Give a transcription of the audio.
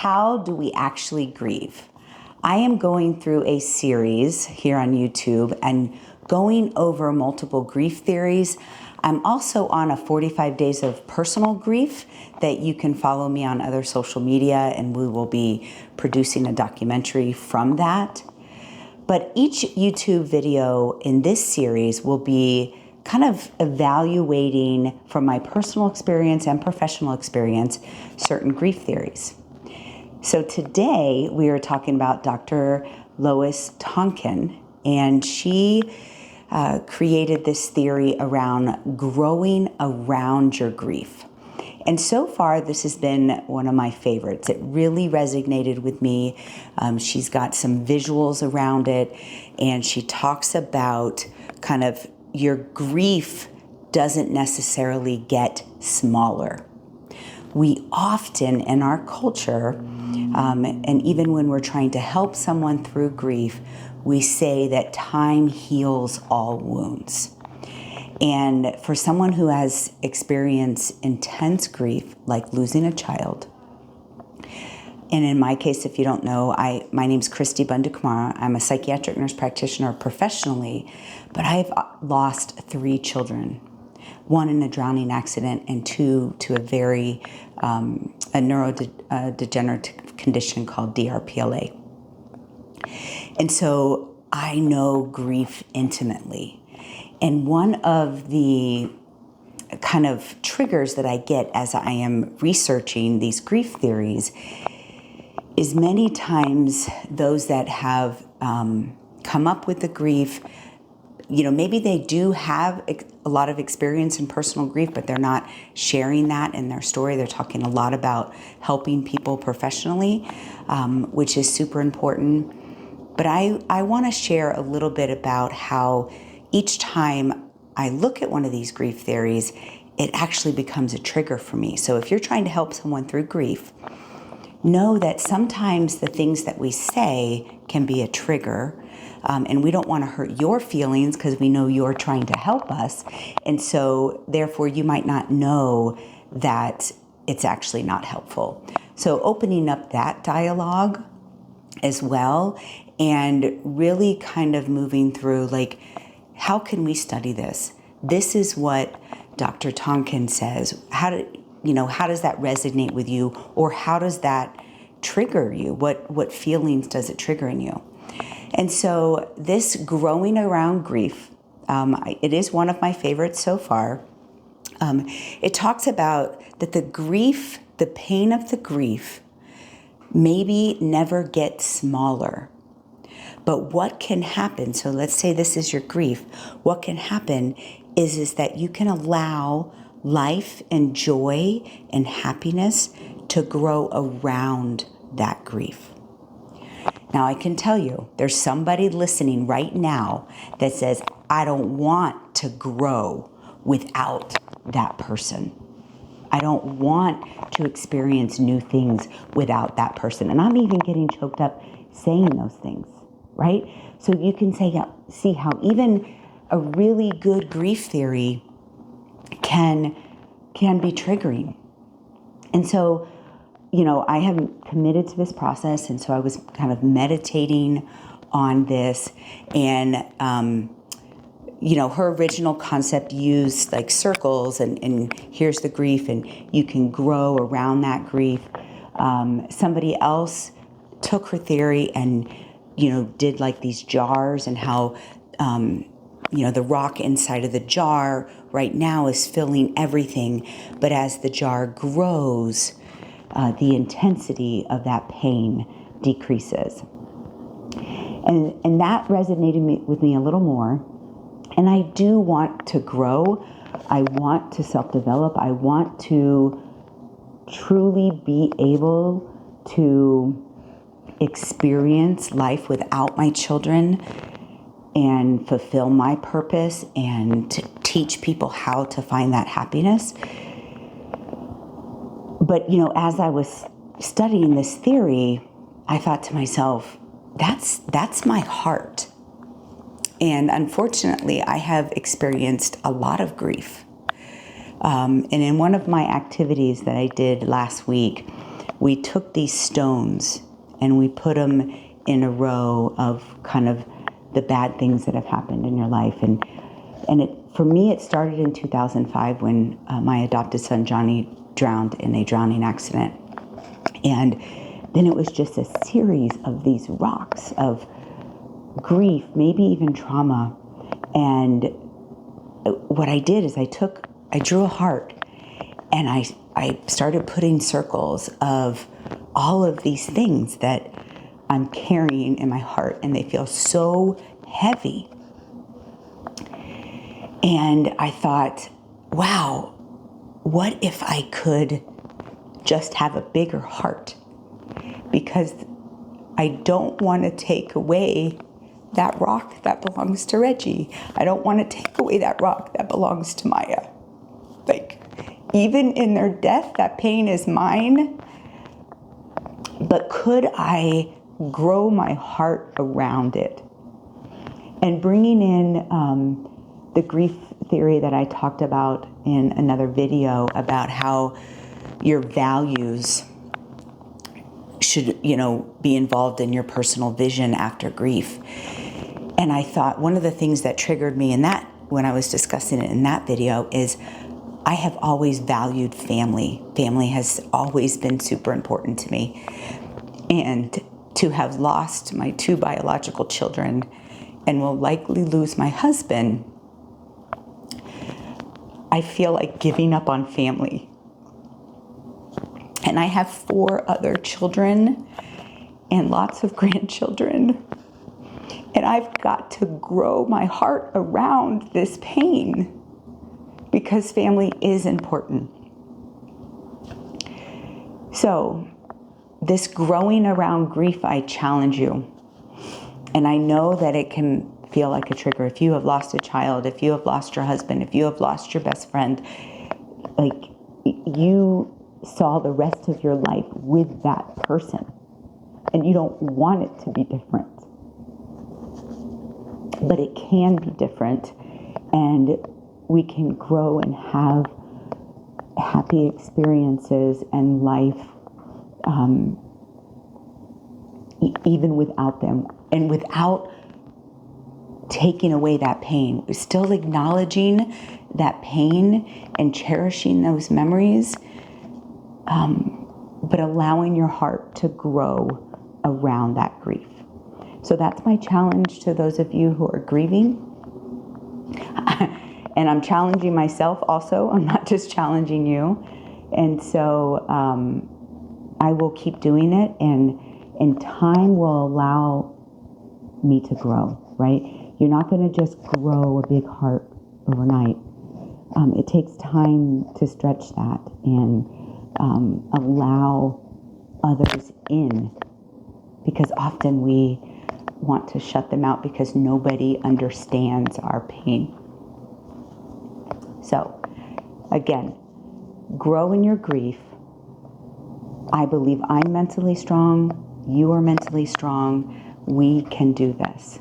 how do we actually grieve? I am going through a series here on YouTube and going over multiple grief theories. I'm also on a 45 days of personal grief that you can follow me on other social media, and we will be producing a documentary from that. But each YouTube video in this series will be kind of evaluating from my personal experience and professional experience certain grief theories. So today we are talking about Dr. Lois Tonkin, and she created this theory around growing around your grief. And so far, this has been one of my favorites. It really resonated with me. She's got some visuals around it, and she talks about kind of your grief doesn't necessarily get smaller. We often in our culture, and even when we're trying to help someone through grief, we say that time heals all wounds. And for someone who has experienced intense grief, like losing a child, and in my case, if you don't know, my name's Christy Bundukumara. I'm a psychiatric nurse practitioner professionally, but I've lost 3 children, 1 in a drowning accident and 2 to a very a neurodegenerative condition called DRPLA. And so I know grief intimately. And one of the kind of triggers that I get as I am researching these grief theories is many times those that have come up with the grief, maybe they do have a lot of experience in personal grief, but they're not sharing that in their story. They're talking a lot about helping people professionally, which is super important. But I want to share a little bit about how each time I look at one of these grief theories, it actually becomes a trigger for me. So if you're trying to help someone through grief, know that sometimes the things that we say can be a trigger, and we don't want to hurt your feelings because we know you're trying to help us. And so therefore you might not know that it's actually not helpful. So opening up that dialogue as well, and really kind of moving through, like, how can we study this? This is what Dr. Tonkin says. How does that resonate with you, or how does that trigger you? What feelings does it trigger in you? And so this growing around grief, it is one of my favorites so far. It talks about that the pain of the grief maybe never gets smaller. But what can happen, so let's say this is your grief, what can happen is that you can allow life and joy and happiness to grow around that grief. Now I can tell you, there's somebody listening right now that says, I don't want to grow without that person. I don't want to experience new things without that person. And I'm even getting choked up saying those things, right? So you can see how even a really good grief theory can be triggering. And so, I have committed to this process, and so I was kind of meditating on this, and her original concept used like circles, and here's the grief, and you can grow around that grief. Somebody else took her theory and did like these jars, and how the rock inside of the jar right now is filling everything, but as the jar grows, the intensity of that pain decreases. And that resonated with me a little more. And I do want to grow. I want to self-develop. I want to truly be able to experience life without my children and fulfill my purpose and to teach people how to find that happiness. But, as I was studying this theory, I thought to myself, that's my heart. And unfortunately, I have experienced a lot of grief. And in one of my activities that I did last week, we took these stones and we put them in a row of kind of the bad things that have happened in your life. And for me, it started in 2005 when my adopted son, Johnny, drowned in a drowning accident. And then it was just a series of these rocks of grief, maybe even trauma. And what I did is I drew a heart, and I started putting circles of all of these things that I'm carrying in my heart, and they feel so heavy. And I thought, wow, what if I could just have a bigger heart? Because I don't want to take away that rock that belongs to Reggie. I don't want to take away that rock that belongs to Maya. Like, even in their death, that pain is mine. But could I grow my heart around it? And bringing in the grief theory that I talked about in another video about how your values should, be involved in your personal vision after grief. And I thought one of the things that triggered me in that, when I was discussing it in that video, is I have always valued family. Family has always been super important to me. And to have lost my 2 biological children and will likely lose my husband, I feel like giving up on family. And I have 4 other children and lots of grandchildren. And I've got to grow my heart around this pain because family is important. So, this growing around grief, I challenge you. And I know that it can feel like a trigger. If you have lost a child, if you have lost your husband, if you have lost your best friend, like, you saw the rest of your life with that person, and you don't want it to be different. But it can be different, and we can grow and have happy experiences and life even without them, and without taking away that pain. We're still acknowledging that pain and cherishing those memories, but allowing your heart to grow around that grief. So that's my challenge to those of you who are grieving. And I'm challenging myself also. I'm not just challenging you. And so I will keep doing it, and time will allow me to grow, right? You're not going to just grow a big heart overnight. It takes time to stretch that and allow others in, because often we want to shut them out because nobody understands our pain. So, again, grow in your grief. I believe I'm mentally strong. You are mentally strong. We can do this.